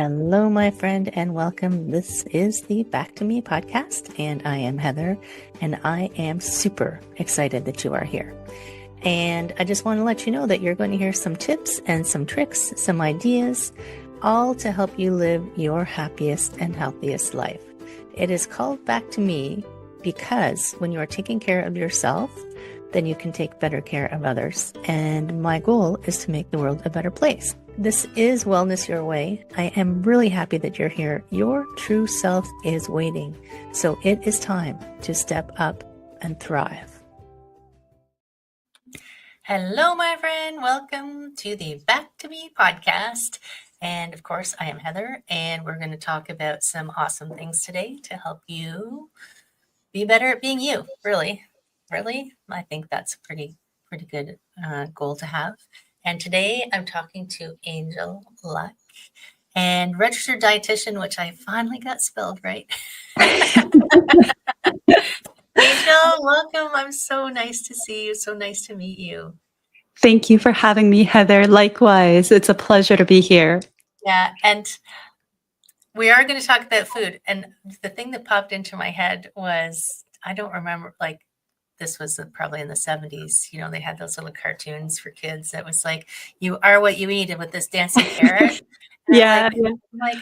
Hello, my friend, and welcome. This is the Back to Me podcast, and I am Heather, and I am super excited that you are here. And I just want to let you know that you're going to hear some tips and some tricks, some ideas, all to help you live your happiest and healthiest life. It is called Back to Me because when you are taking care of yourself, then you can take better care of others. And my goal is to make the world a better place. This is Wellness Your Way. I am really happy that you're here. Your true self is waiting. So it is time to step up and thrive. Hello, my friend. Welcome to the Back to Me podcast. And of course, I am Heather, and we're going to talk about some awesome things today to help you be better at being you. Really, I think that's a pretty good goal to have. And today I'm talking to Angel Luk, and registered dietitian, which I finally got spelled right. Angel, welcome. I'm so nice to see you. So nice to meet you. Thank you for having me, Heather. Likewise, it's a pleasure to be here. Yeah, and we are going to talk about food. And the thing that popped into my head was, I don't remember, like, this was probably in the 70s, you know, they had those little cartoons for kids that was like, you are what you eat, and with this dancing carrot. Yeah. I'm like,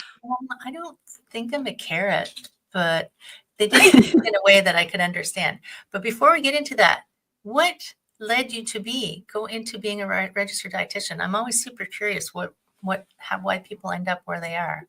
I don't think I'm a carrot, but they did it in a way that I could understand. But before we get into that, what led you to go into being a registered dietitian? I'm always super curious why people end up where they are.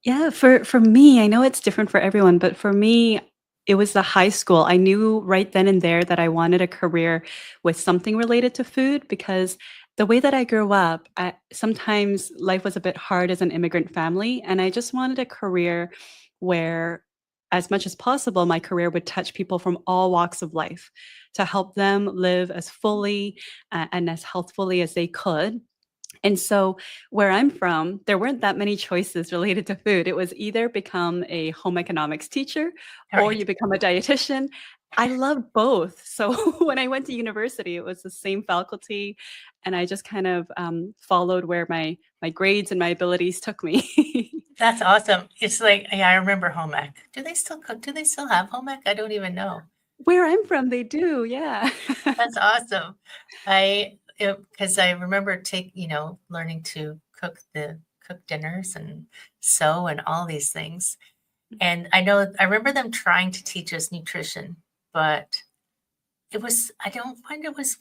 Yeah, for me, I know it's different for everyone, but for me, it was the high school. I knew right then and there that I wanted a career with something related to food because the way that I grew up, sometimes life was a bit hard as an immigrant family, and I just wanted a career where, as much as possible, my career would touch people from all walks of life to help them live as fully and as healthfully as they could. And so where I'm from, there weren't that many choices related to food. It was either become a home economics teacher or you become a dietitian. I loved both. So when I went to university, it was the same faculty, and I just kind of followed where my grades and my abilities took me. That's awesome. It's like, yeah, I remember home ec. Do they still cook? Do they still have home ec? I don't even know. Where I'm from, they do. Yeah. That's awesome. Because I remember learning to cook dinners and sew and all these things. And I remember them trying to teach us nutrition, but I don't find it was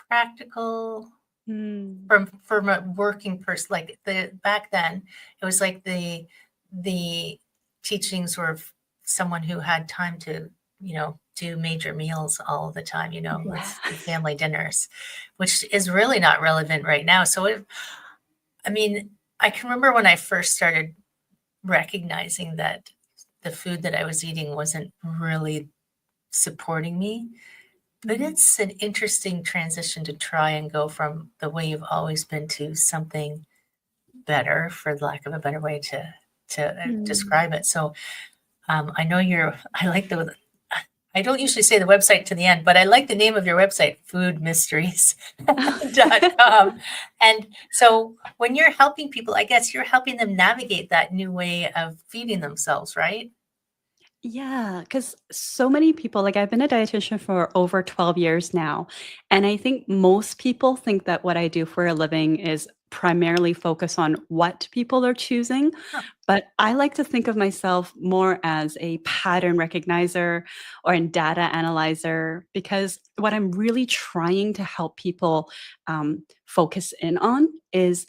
practical from a working person. Like back then, it was like the teachings were someone who had time to, do major meals all the time, with family dinners, which is really not relevant right now. So I can remember when I first started recognizing that the food that I was eating wasn't really supporting me. But it's an interesting transition to try and go from the way you've always been to something better, for lack of a better way to describe it. So I know I don't usually say the website to the end, but I like the name of your website, foodmysteries.com. And so when you're helping people, I guess you're helping them navigate that new way of feeding themselves, right? Yeah, because so many people, like I've been a dietitian for over 12 years now. And I think most people think that what I do for a living is primarily focus on what people are choosing. Huh. But I like to think of myself more as a pattern recognizer or a data analyzer, because what I'm really trying to help people focus in on is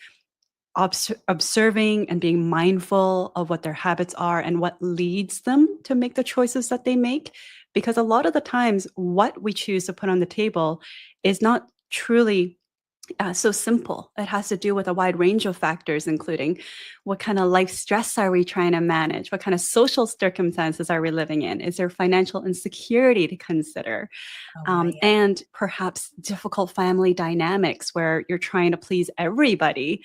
observing and being mindful of what their habits are and what leads them to make the choices that they make. Because a lot of the times, what we choose to put on the table is not truly so simple. It has to do with a wide range of factors, including what kind of life stress are we trying to manage? What kind of social circumstances are we living in? Is there financial insecurity to consider? And perhaps difficult family dynamics where you're trying to please everybody.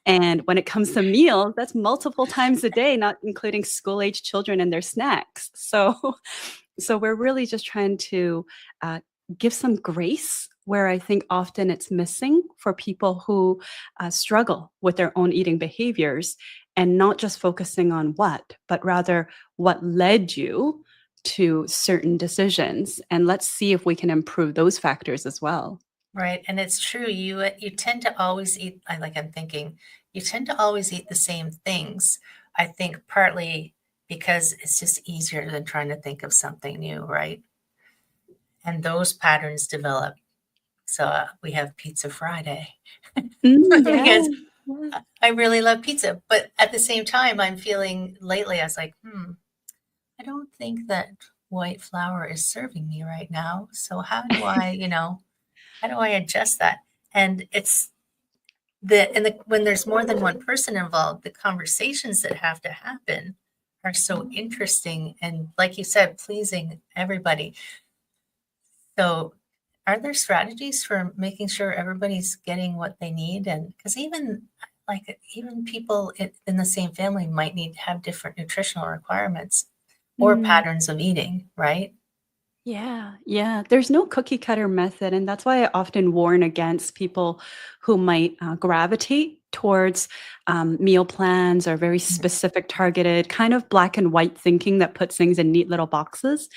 And when it comes to meals, that's multiple times a day, not including school-age children and their snacks. So we're really just trying to give some grace where I think often it's missing for people who struggle with their own eating behaviors, and not just focusing on what, but rather what led you to certain decisions. And let's see if we can improve those factors as well. Right, and it's true, you tend to always eat I'm thinking, you tend to always eat the same things. I think partly because it's just easier than trying to think of something new, right? And those patterns develop. So, we have Pizza Friday Mm, yeah. because Yeah. I really love pizza, but at the same time, I'm feeling lately, I was like, I don't think that white flour is serving me right now. So how do I adjust that? And it's when there's more than one person involved, the conversations that have to happen are so interesting and, like you said, pleasing everybody. So, are there strategies for making sure everybody's getting what they need? And because even people in the same family might need to have different nutritional requirements or Mm. patterns of eating, right? Yeah, yeah. There's no cookie cutter method. And that's why I often warn against people who might gravitate towards meal plans or very Mm. specific, targeted, kind of black and white thinking that puts things in neat little boxes.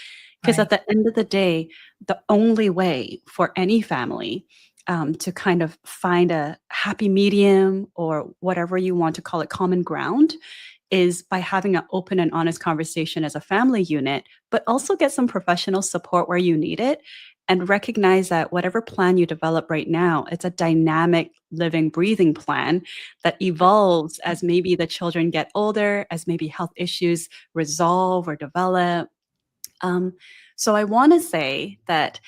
Because at Right. the end of the day, the only way for any family to kind of find a happy medium, or whatever you want to call it, common ground, is by having an open and honest conversation as a family unit, but also get some professional support where you need it, and recognize that whatever plan you develop right now, it's a dynamic, living, breathing plan that evolves as maybe the children get older, as maybe health issues resolve or develop. Um, so I want to say that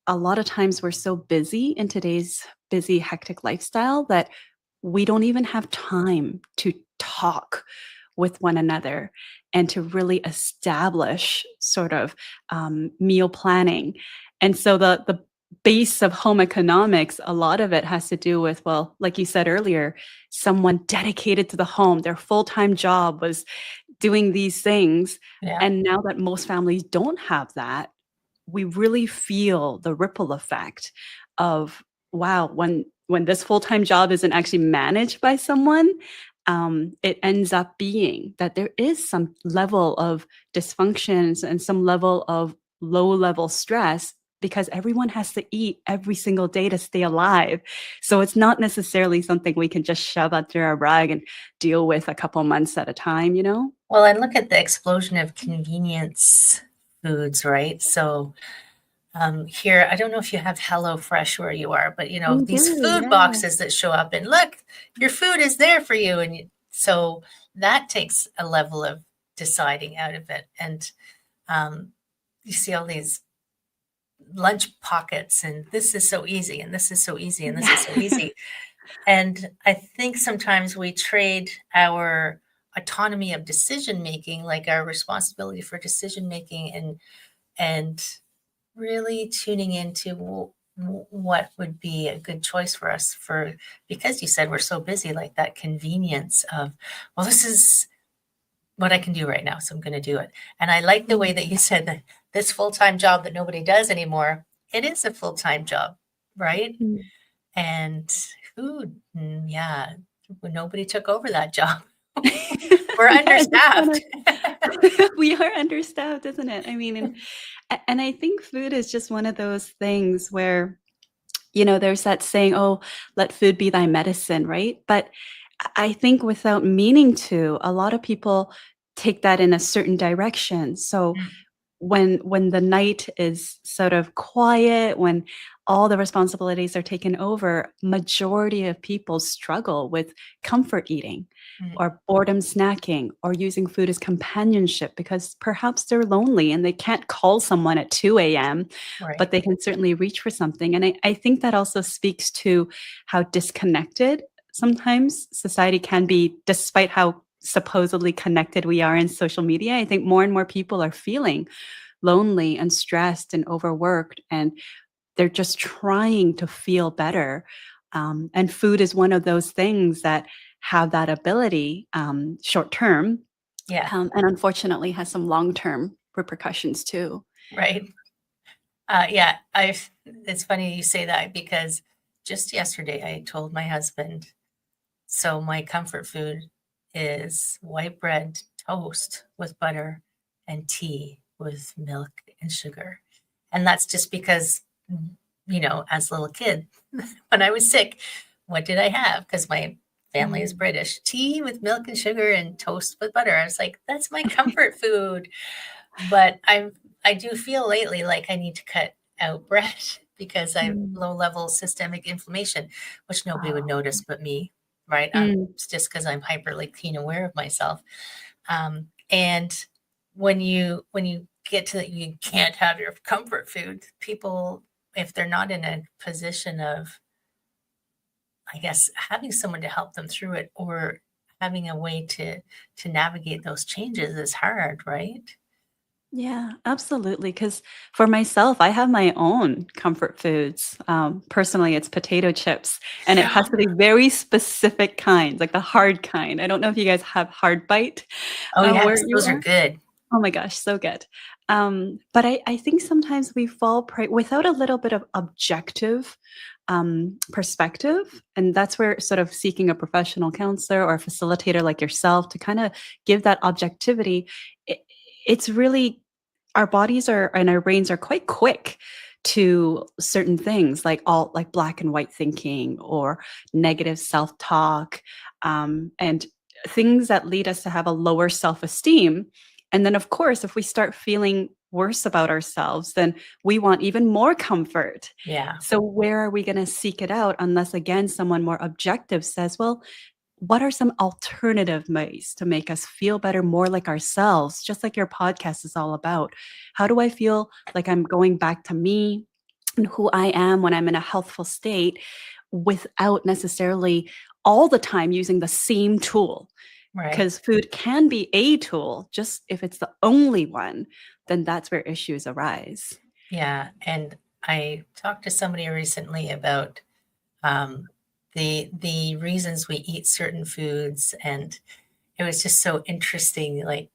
a lot of times we're so busy in today's busy, hectic lifestyle that we don't even have time to talk with one another and to really establish sort of meal planning. And so the base of home economics, a lot of it has to do with, well, like you said earlier, someone dedicated to the home. Their full-time job was doing these things. Yeah. And now that most families don't have that, we really feel the ripple effect of, wow, when this full-time job isn't actually managed by someone, it ends up being that there is some level of dysfunctions and some level of low-level stress, because everyone has to eat every single day to stay alive. So it's not necessarily something we can just shove under our rug and deal with a couple months at a time, you know? Well, and look at the explosion of convenience foods, right? So, here, I don't know if you have HelloFresh where you are, but We these do, food yeah. boxes that show up and look, your food is there for you. So that takes a level of deciding out of it. And you see all these lunch pockets, and this is so easy, and this is so easy, and this is so Yeah. easy. And I think sometimes we trade our autonomy of decision making, like our responsibility for decision making, and really tuning into what would be a good choice for us, for because you said we're so busy, like that convenience of, well, this is what I can do right now, so I'm going to do it. And I like the way that you said that this full-time job that nobody does anymore, it is a full-time job, right? Mm. And food, yeah, nobody took over that job. We're Yeah, I just understaffed. wanna we are understaffed, isn't it? I mean, and I think food is just one of those things where, there's that saying, "Oh, let food be thy medicine," right? But I think without meaning to, a lot of people take that in a certain direction. So Mm, when the night is sort of quiet, when all the responsibilities are taken over, majority of people struggle with comfort eating mm, or boredom snacking or using food as companionship, because perhaps they're lonely and they can't call someone at 2 a.m., right. but they can certainly reach for something. And I think that also speaks to how disconnected sometimes society can be, despite how supposedly connected we are in social media. I think more and more people are feeling lonely and stressed and overworked, and they're just trying to feel better. And food is one of those things that have that ability, short term, Yeah, and unfortunately has some long term repercussions too. right. Yeah, it's funny you say that because just yesterday I told my husband, so my comfort food is white bread toast with butter and tea with milk and sugar. And that's just because, as a little kid, when I was sick, what did I have? Because my family is Mm. British. Tea with milk and sugar and toast with butter. I was like, that's my comfort food. But I do feel lately like I need to cut out bread because I have Mm. low level systemic inflammation, which nobody would Oh. notice but me, right? Mm. It's just because I'm hyperly keen aware of myself. And when you get to that, you can't have your comfort food. People, if they're not in a position of, I guess, having someone to help them through it or having a way to navigate those changes is hard, right? Yeah, absolutely. Because for myself, I have my own comfort foods. Personally, it's potato chips, and it Yeah. has to be very specific kinds, like the hard kind. I don't know if you guys have hard bite Oh, where yes, you those are are. good. Oh my gosh, so good. But I think sometimes we fall prey without a little bit of objective perspective. And that's where sort of seeking a professional counselor or a facilitator like yourself to kind of give that objectivity. It, it's really our bodies are and our brains are quite quick to certain things like black and white thinking or negative self-talk, and things that lead us to have a lower self-esteem. And then of course if we start feeling worse about ourselves, then we want even more comfort. Yeah, So where are we going to seek it out unless again someone more objective says, well, what are some alternative ways to make us feel better, more like ourselves, just like your podcast is all about? How do I feel like I'm going back to me and who I am when I'm in a healthful state without necessarily all the time using the same tool? right. Because food can be a tool, just if it's the only one, then that's where issues arise. Yeah, and I talked to somebody recently about, um, the reasons we eat certain foods, and it was just so interesting, like,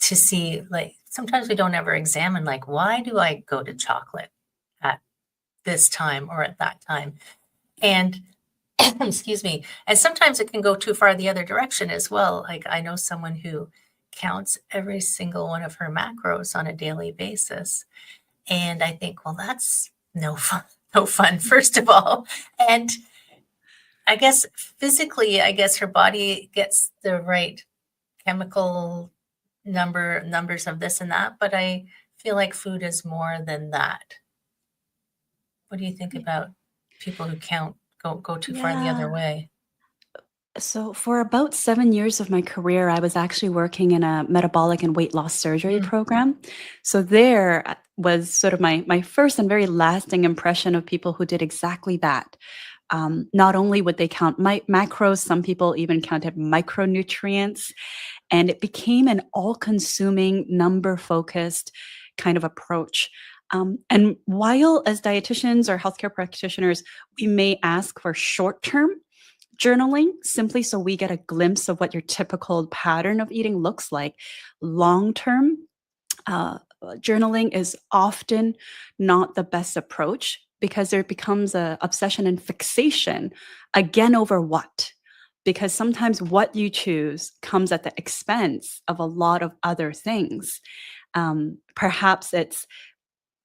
to see, like, sometimes we don't ever examine, like, why do I go to chocolate at this time or at that time? And excuse me, and sometimes it can go too far the other direction as well. Like, I know someone who counts every single one of her macros on a daily basis. And I think, well, that's no fun, no fun, first of all. And I guess physically, I guess her body gets the right chemical numbers of this and that, but I feel like food is more than that. What do you think about people who go too far the other Yeah. way? So, for about 7 years of my career, I was actually working in a metabolic and weight loss surgery Mm, program. So, there was sort of my first and very lasting impression of people who did exactly that. Not only would they count macros, some people even counted micronutrients, and it became an all consuming, number focused kind of approach. And while as dietitians or healthcare practitioners, we may ask for short term journaling simply so we get a glimpse of what your typical pattern of eating looks like. Long term, journaling is often not the best approach because there becomes a obsession and fixation again over what, because sometimes what you choose comes at the expense of a lot of other things. Perhaps it's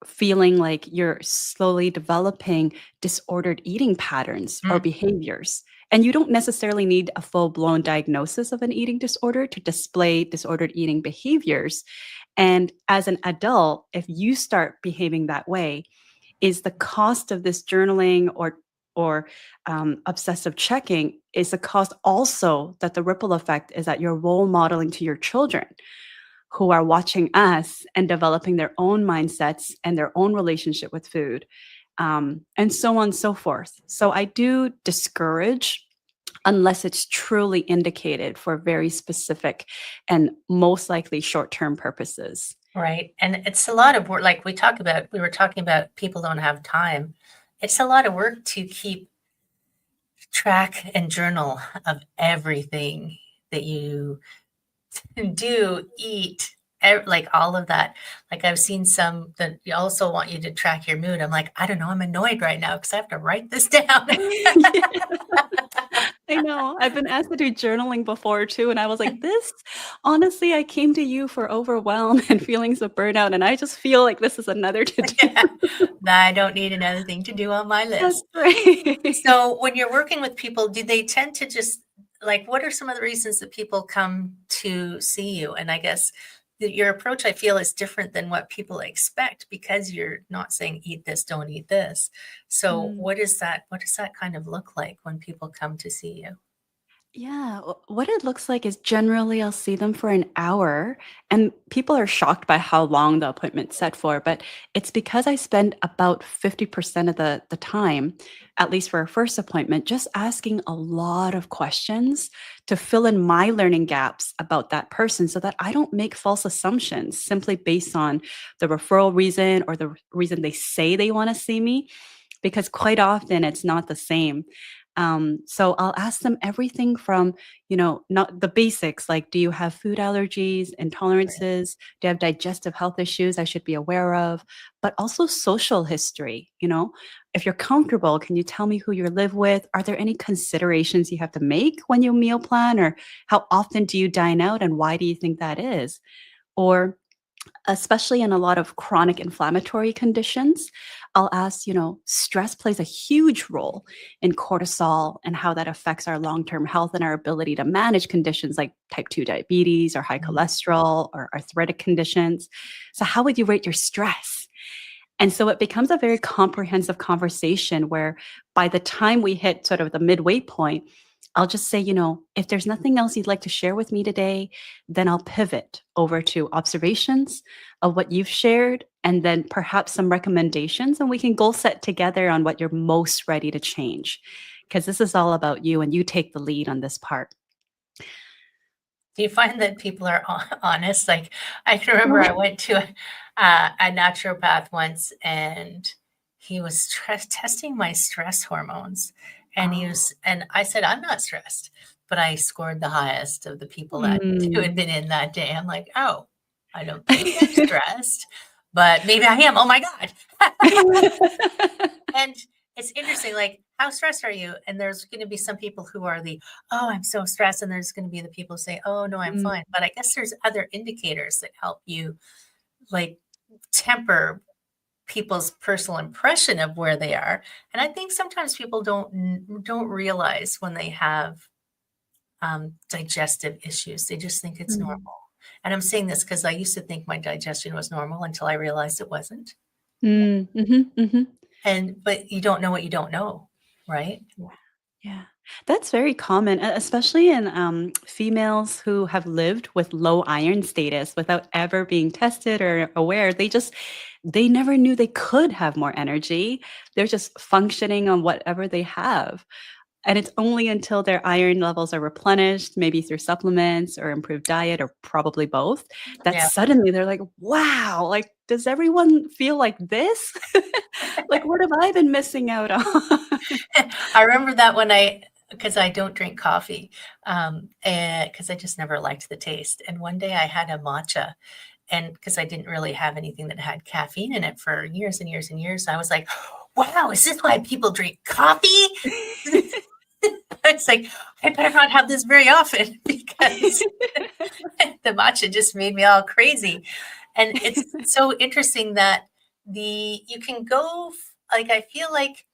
feeling like you're slowly developing disordered eating patterns or mm, behaviors. And you don't necessarily need a full blown diagnosis of an eating disorder to display disordered eating behaviors. And as an adult, if you start behaving that way, is the cost of this journaling or obsessive checking is the cost also that the ripple effect is that you're role modeling to your children who are watching us and developing their own mindsets and their own relationship with food, and so on and so forth. So I do discourage unless it's truly indicated for very specific and most likely short-term purposes. right. And it's a lot of work. Like we were talking about people don't have time. It's a lot of work to keep track and journal of everything that you do, eat. like all of that. Like I've seen some that also want you to track your mood. I'm like, I don't know, I'm annoyed right now because I have to write this down. Yeah. I know. I've been asked to do journaling before too, and I was like, "This honestly, I came to you for overwhelm and feelings of burnout, and I just feel like this is another to do." Yeah. I don't need another thing to do on my That's list. right. So when you're working with people, do they tend to just like what are some of the reasons that people come to see you? And I guess that your approach, I feel, is different than what people expect because you're not saying eat this, don't eat this. So Mm. what does that kind of look like when people come to see you? Yeah, what it looks like is generally I'll see them for an hour, and people are shocked by how long the appointment's set for, but it's because I spend about 50% of the time, at least for a first appointment, just asking a lot of questions to fill in my learning gaps about that person so that I don't make false assumptions simply based on the referral reason or the reason they say they want to see me, because quite often it's not the same. So I'll ask them everything from, not the basics, like, do you have food allergies, intolerances? Do you have digestive health issues I should be aware of? But also social history. If you're comfortable, can you tell me who you live with? Are there any considerations you have to make when you meal plan? Or how often do you dine out and why do you think that is? Or especially in a lot of chronic inflammatory conditions, I'll ask, stress plays a huge role in cortisol and how that affects our long term health and our ability to manage conditions like type 2 diabetes or high Mhm. cholesterol or arthritic conditions. So, how would you rate your stress? And so it becomes a very comprehensive conversation where by the time we hit sort of the midway point, I'll just say, if there's nothing else you'd like to share with me today, then I'll pivot over to observations of what you've shared and then perhaps some recommendations. And we can goal set together on what you're most ready to change. Because this is all about you and you take the lead on this part. Do you find that people are honest? Like I can remember I went to a naturopath once, and he was testing my stress hormones, and Oh. and I said I'm not stressed, but I scored the highest of the people that who had Mm. been in that day. I'm like, oh, I don't think I'm stressed, but maybe I am. Oh my god! And it's interesting, like, how stressed are you? And there's going to be some people who are oh, I'm so stressed. And there's going to be the people who say, oh, no, I'm Mm. fine. But I guess there's other indicators that help you, like, temper people's personal impression of where they are. And I think sometimes people don't realize when they have digestive issues. They just think it's normal. Mm. And I'm saying this because I used to think my digestion was normal until I realized it wasn't. Mm. Mhm, mhm. But you don't know what you don't know, right? Yeah. Yeah. That's very common, especially in females who have lived with low iron status without ever being tested or aware. They never knew they could have more energy. They're just functioning on whatever they have. And it's only until their iron levels are replenished, maybe through supplements or improved diet or probably both, that Yeah. suddenly they're like, wow, like, does everyone feel like this? Like, what have I been missing out on? I remember that because I don't drink coffee, and because I just never liked the taste. And one day I had a matcha, and because I didn't really have anything that had caffeine in it for years and years and years, I was like, "Wow, is this why people drink coffee?" It's like I better not have this very often because the matcha just made me all crazy. And it's so interesting that you can go like I feel like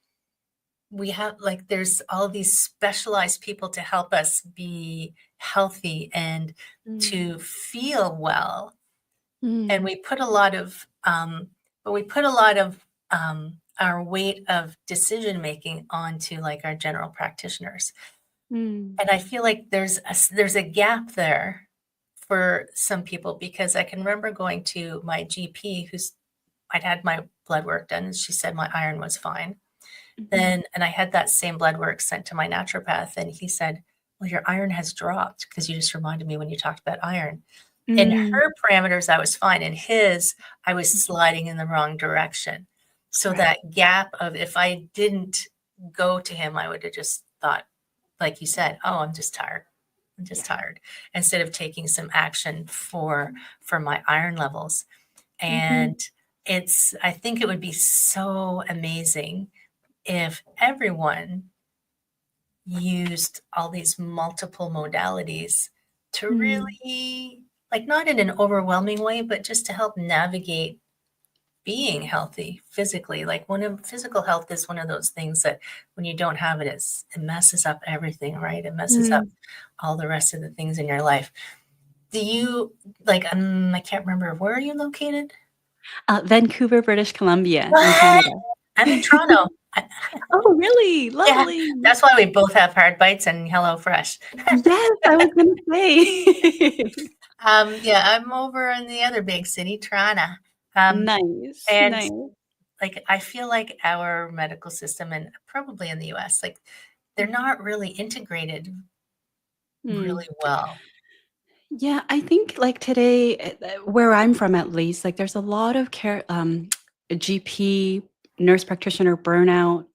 we have like there's all these specialized people to help us be healthy and Mm, to feel well, and mm, we put a lot of but we put a lot of our weight of decision making onto like our general practitioners, mm, and I feel like there's a gap there for some people because I can remember going to my GP who's I'd had my blood work done and she said my iron was fine. mhm, And I had that same blood work sent to my naturopath, and he said, "Well, your iron has dropped because you just reminded me when you talked about iron." In mm, her parameters, I was fine. In his, I was mhm. sliding in the wrong direction. So Right. that gap of if I didn't go to him, I would have just thought, like you said, "Oh, I'm just tired." I'm just Yeah. tired, instead of taking some action for my iron levels. Mhm. And I think it would be so amazing if everyone used all these multiple modalities to Mm. really, like, not in an overwhelming way, but just to help navigate being healthy physically. Like, physical health is one of those things that when you don't have it, it messes up everything, right? It messes up Mm. all the rest of the things in your life. Do you like, I can't remember, where are you located? Vancouver, British Columbia in What? Canada. I'm in Toronto. Oh, really? Yeah, Lovely. that's why we both have hard bites and Hello Fresh. Yes, I was gonna say. Yeah, I'm over in the other big city, Toronto. Um, Nice, and nice. like, I feel like our medical system, and probably in the US, like, they're not really integrated Mm. really well. Yeah, I think like today, where I'm from at least, like there's a lot of GP, nurse practitioner burnout.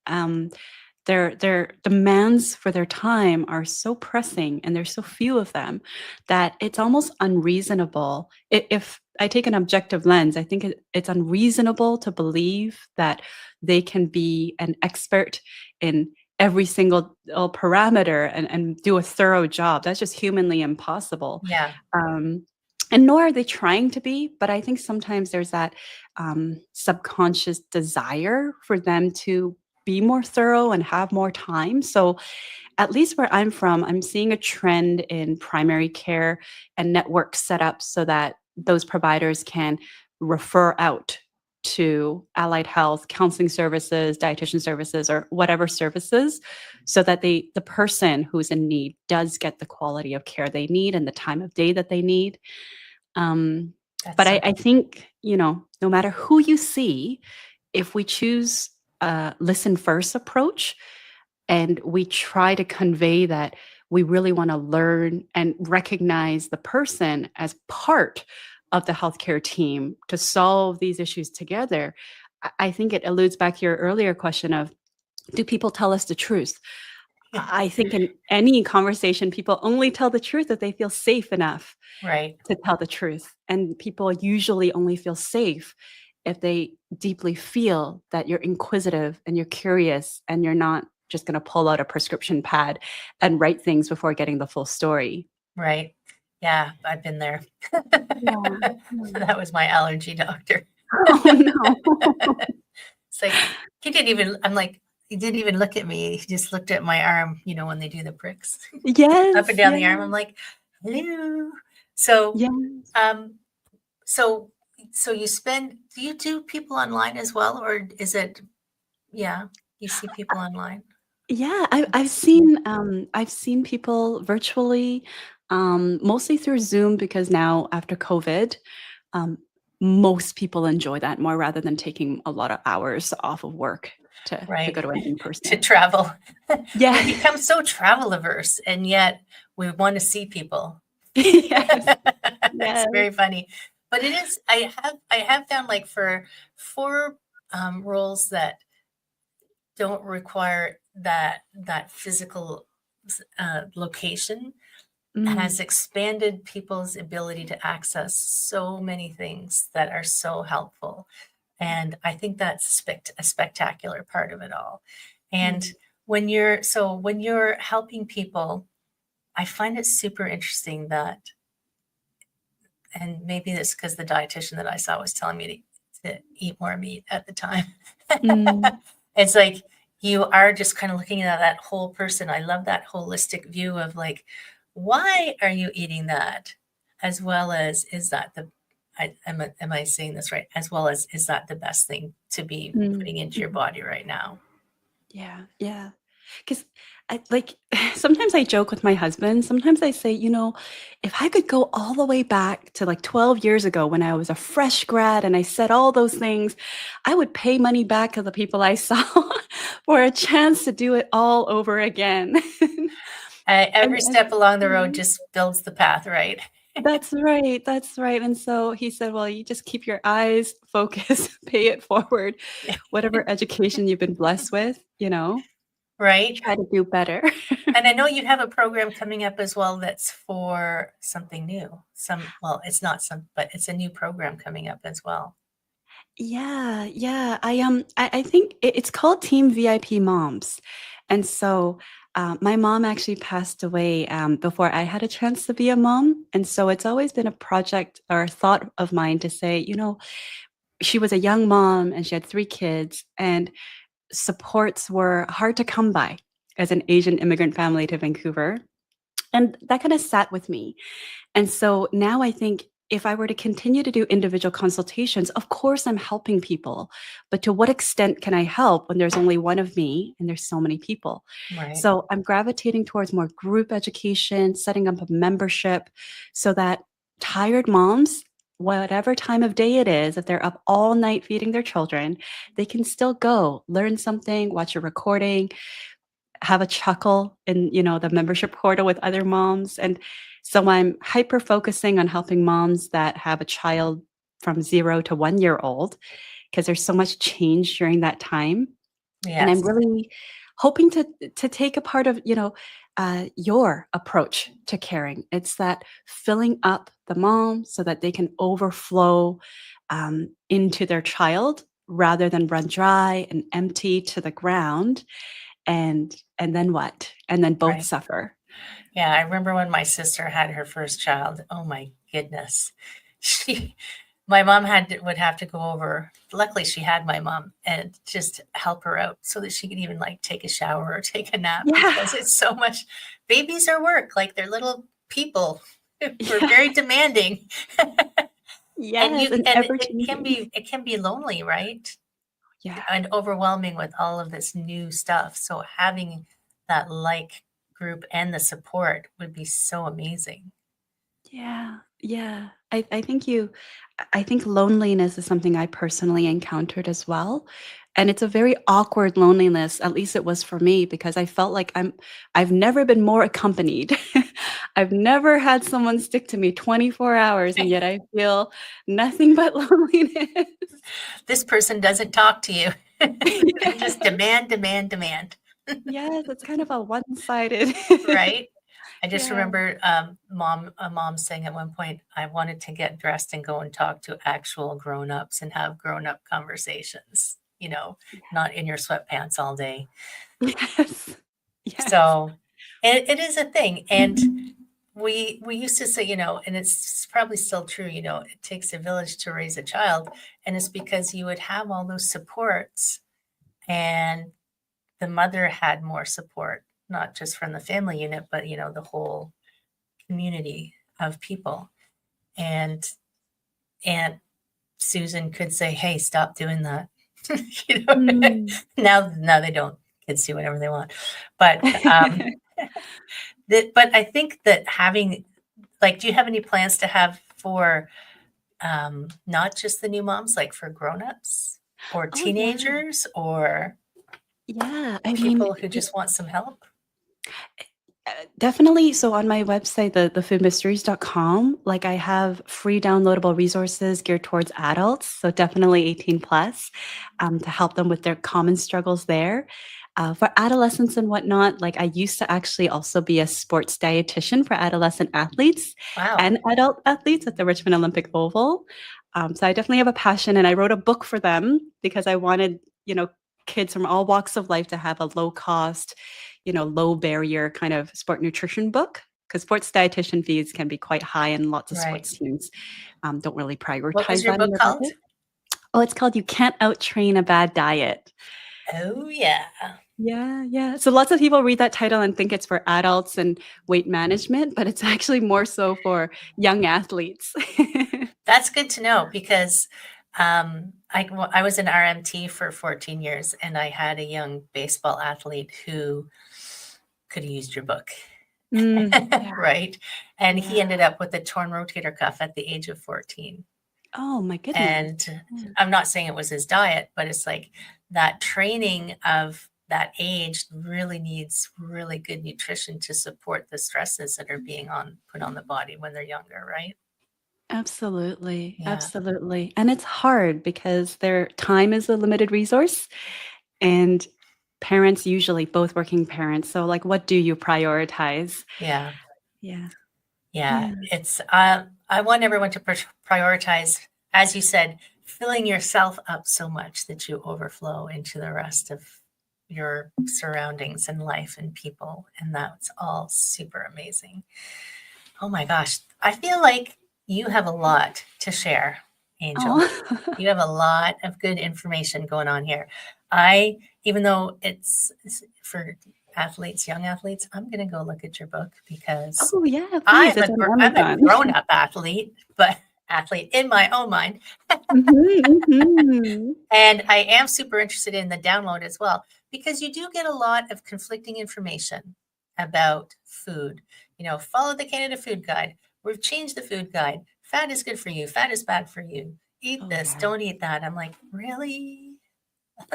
Their demands for their time are so pressing, and there's so few of them that it's almost unreasonable. If I take an objective lens, I think it's unreasonable to believe that they can be an expert in every single parameter and do a thorough job. That's just humanly impossible. Yeah, Um, and nor are they trying to be, but I think sometimes there's that subconscious desire for them to be more thorough and have more time. So, at least where I'm from, I'm seeing a trend in primary care and network setups so that those providers can refer out to allied health, counseling services, dietitian services, or whatever services, so that the person who's in need does get the quality of care they need and the time of day that they need. Um, that's but so I think, no matter who you see, if we choose a listen first approach and we try to convey that we really want to learn and recognize the person as part of the healthcare team to solve these issues together, I think it alludes back to your earlier question of, do people tell us the truth? I think in any conversation, people only tell the truth if they feel safe enough right, to tell the truth. And people usually only feel safe if they deeply feel that you're inquisitive and you're curious and you're not just going to pull out a prescription pad and write things before getting the full story. right. Yeah, I've been there. Yeah. Yeah. That was my allergy doctor. Oh no. It's like, I'm like, he didn't even look at me. He just looked at my arm, when they do the pricks up and Yes, down yeah, the arm. I'm like, hello. So, yeah. um, so, so do you do people online as well? Or is it, yeah, you see people online? Yeah, I've seen people virtually, mostly through Zoom because now after COVID, um, most people enjoy that more rather than taking a lot of hours off of work to Right. go to an To in-person. travel. We Yeah. become so travel averse, and yet we want to see people. Yes, It's yes. very funny. But it is, I have found, like, for roles that don't require that physical location, Mm, has expanded people's ability to access so many things that are so helpful. And I think that's a spectacular part of it all. And mm, when you're helping people, I find it super interesting that, and maybe it's because the dietitian that I saw was telling me to eat more meat at the time. mm, It's like, you are just kind of looking at that whole person. I love that holistic view of, like, why are you eating that? As well as, is that am I saying this right? As well as, is that the best thing to be mm, putting into your mhm. body right now? Yeah, yeah. 'Cause I like sometimes I joke with my husband. Sometimes I say, if I could go all the way back to like 12 years ago when I was a fresh grad and I said all those things, I would pay money back to the people I saw for a chance to do it all over again. Every And step along the road yeah. just builds the path, right? That's right, that's right, and so he said, "Well, you just keep your eyes focused, pay it forward, whatever education you've been blessed with, you know?" right? try to do better. And I know you have a program coming up as well that's for something new. Well, it's not but it's a new program coming up as well. Yeah, yeah. I think it's called Team VIP Moms. And so my mom actually passed away before I had a chance to be a mom. And so it's always been a project or a thought of mine to say, she was a young mom and she had 3 kids, and supports were hard to come by as an Asian immigrant family to Vancouver. And that kind of sat with me. And so now I think if I were to continue to do individual consultations, of course I'm helping people, but to what extent can I help when there's only one of me and there's so many people? Right. So I'm gravitating towards more group education, setting up a membership so that tired moms, whatever time of day it is, if they're up all night feeding their children, they can still go learn something, watch a recording, have a chuckle in, the membership portal with other moms. And so I'm hyper focusing on helping moms that have a child from 0 to 1 year old, because there's so much change during that time. And I'm Yes. really hoping to take a part of, your approach to caring. It's that filling up the mom so that they can overflow into their child rather than run dry and empty to the ground. And then what? And then both Right. suffer. Yeah, I remember when my sister had her first child. Oh my goodness. My mom would have to go over. Luckily, she had my mom and just help her out so that she could even like take a shower or take a nap, Yeah. because it's so much. Babies are work, like they're little people. We're Yeah. very demanding. Yes, and And ever changing. it can be lonely, right? Yeah. And overwhelming with all of this new stuff. So having that like group and the support would be so amazing. Yeah. Yeah. I think loneliness is something I personally encountered as well. And it's a very awkward loneliness, at least it was for me, because I felt like I've never been more accompanied. I've never had someone stick to me 24 hours, and yet I feel nothing but loneliness. This person doesn't talk to you. They just demand, demand, demand. Yes, it's kind of a one-sided. Right? I just Yeah. remember a mom saying at one point, I wanted to get dressed and go and talk to actual grown-ups and have grown-up conversations, not in your sweatpants all day. Yes. Yes. So it is a thing. And we used to say, and it's probably still true, it takes a village to raise a child. And it's because you would have all those supports, and the mother had more support, not just from the family unit, but the whole community of people. And Aunt Susan could say, "Hey, stop doing that." Mm. Now they don't. Kids do whatever they want, but but I think that having, like, do you have any plans to have for not just the new moms, like for grown-ups or Oh, yeah. teenagers or Yeah, I mean, people who just want some help? definitely. So on my website, thefoodmysteries.com, like I have free downloadable resources geared towards adults, so definitely 18 plus, to help them with their common struggles there. For adolescents and whatnot, like I used to actually also be a sports dietitian for adolescent athletes Wow. and adult athletes at the Richmond Olympic Oval. So I definitely have a passion, and I wrote a book for them because I wanted, kids from all walks of life to have a low cost, low barrier kind of sport nutrition book, because sports dietitian fees can be quite high, and lots of Right. sports teams don't really What was prioritize your that in book their called? budget. Oh, it's called You Can't Out-Train a Bad Diet. Oh, yeah. Yeah, yeah. So lots of people read that title and think it's for adults and weight management, but it's actually more so for young athletes. That's good to know, because I was an RMT for 14 years, and I had a young baseball athlete who could have used your book. Yeah, Right? And he yeah. ended up with a torn rotator cuff at the age of 14. Oh my goodness. And Yeah. I'm not saying it was his diet, but it's like that training of that age really needs really good nutrition to support the stresses that are being put on the body when they're younger, right? Absolutely, Yeah. absolutely. And it's hard because their time is a limited resource. And parents, usually both working parents. So like, what do you prioritize? Yeah. Yeah. Yeah. Yeah. It's, I want everyone to prioritize, as you said, filling yourself up so much that you overflow into the rest of your surroundings and life and people. And that's all super amazing. Oh my gosh. I feel like you have a lot to share, Angel. Oh. You have a lot of good information going on here. Even though it's for athletes, young athletes, I'm going to go look at your book because Oh yeah, please. It's on I'm a Amazon. grown-up athlete, but athlete in my own mind. Mhm, mhm. And I am super interested in the download as well, because you do get a lot of conflicting information about food. Follow the Canada Food Guide. We've changed the food guide. Fat is good for you. Fat is bad for you. Eat Oh this, yeah. don't eat that. I'm like, really?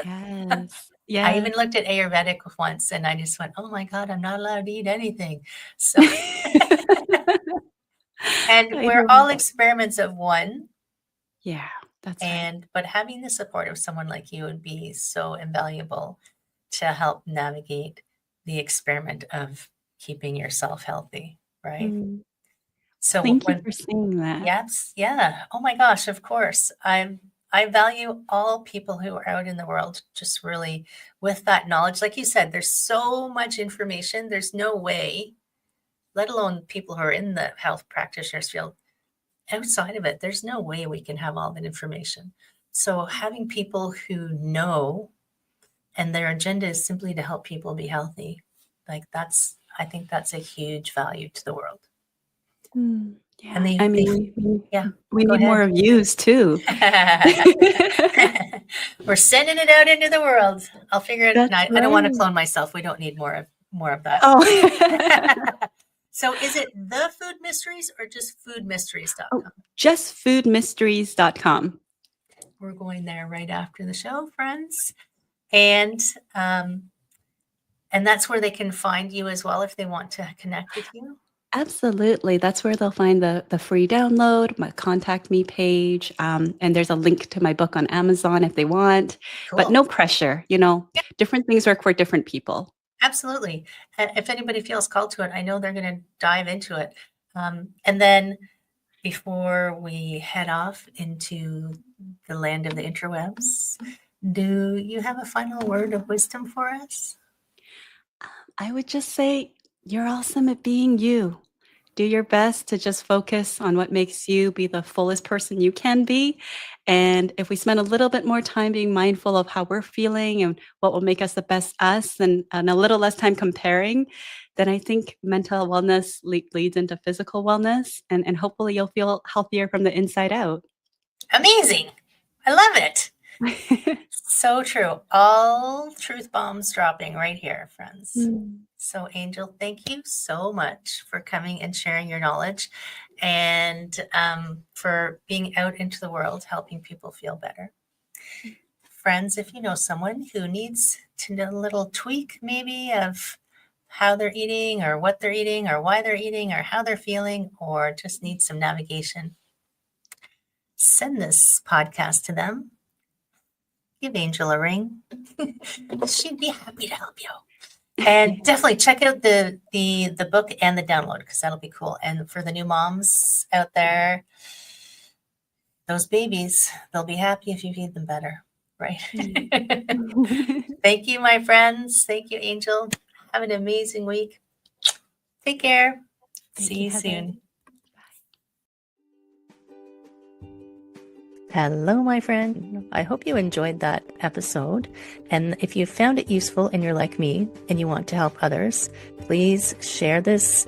Yes. I Yeah. even looked at Ayurvedic once and I just went, oh my God, I'm not allowed to eat anything. So, and I we're know. all experiments of one. Yeah, that's right. But having the support of someone like you would be so invaluable to help navigate the experiment of keeping yourself healthy, right? Mm. So Thank you when for saying that. Yes, yeah. Oh my gosh, of course. I value all people who are out in the world just really with that knowledge. Like you said, there's so much information. There's no way, let alone people who are in the health practitioners field, outside of it, there's no way we can have all that information. So having people who know and their agenda is simply to help people be healthy, I think that's a huge value to the world. Mm, And yeah, I mean, yeah, we go need more ahead. of yous too. We're sending it out into the world. I'll figure it. No, That's I don't want to right. clone myself. We don't need more of that. Oh. So is it The Food Mysteries or just Oh, foodmysteries.com? just foodmysteries.com. We're going there right after the show, friends. And that's where they can find you as well if they want to connect with you. Absolutely. That's where they'll find the free download, my contact me page, and there's a link to my book on Amazon if they want, but Cool. no pressure, different things work for different people. Absolutely. If anybody feels called to it, I know they're going to dive into it. And then before we head off into the land of the interwebs, do you have a final word of wisdom for us? I would just say you're awesome at being you. Do your best to just focus on what makes you be the fullest person you can be. And if we spend a little bit more time being mindful of how we're feeling and what will make us the best us and a little less time comparing, then I think mental wellness leads into physical wellness. And hopefully you'll feel healthier from the inside out. Amazing. I love it. So true. All truth bombs dropping right here, friends. Mm. So, Angel, thank you so much for coming and sharing your knowledge and for being out into the world, helping people feel better. Friends, if you know someone who needs to know a little tweak maybe of how they're eating or what they're eating or why they're eating or how they're feeling or just need some navigation, send this podcast to them. Give Angel a ring. She'd be happy to help you. And definitely check out the book and the download because that'll be cool. And for the new moms out there, those babies, they'll be happy if you feed them better, right? Thank you, my friends. Thank you, Angel. Have an amazing week. Take care. See you soon. Hello, my friend. I hope you enjoyed that episode. And if you found it useful and you're like me and you want to help others, please share this,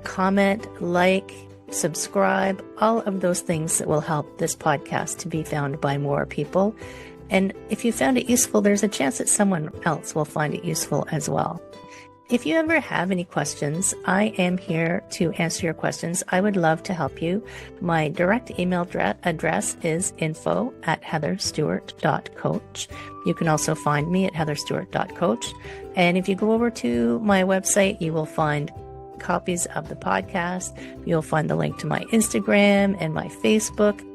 comment, like, subscribe, all of those things that will help this podcast to be found by more people. And if you found it useful, there's a chance that someone else will find it useful as well. If you ever have any questions, I am here to answer your questions. I would love to help you. My direct email address is info@heatherstewart.coach. You can also find me at heatherstewart.coach. And if you go over to my website, you will find copies of the podcast. You'll find the link to my Instagram and my Facebook.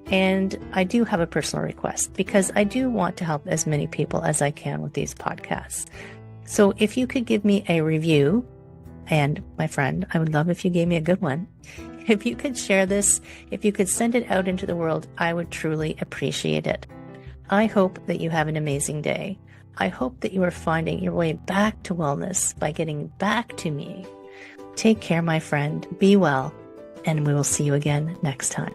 And I do have a personal request because I do want to help as many people as I can with these podcasts. So if you could give me a review, and my friend, I would love if you gave me a good one. If you could share this, if you could send it out into the world, I would truly appreciate it. I hope that you have an amazing day. I hope that you are finding your way back to wellness by getting back to me. Take care, my friend. Be well, and we will see you again next time.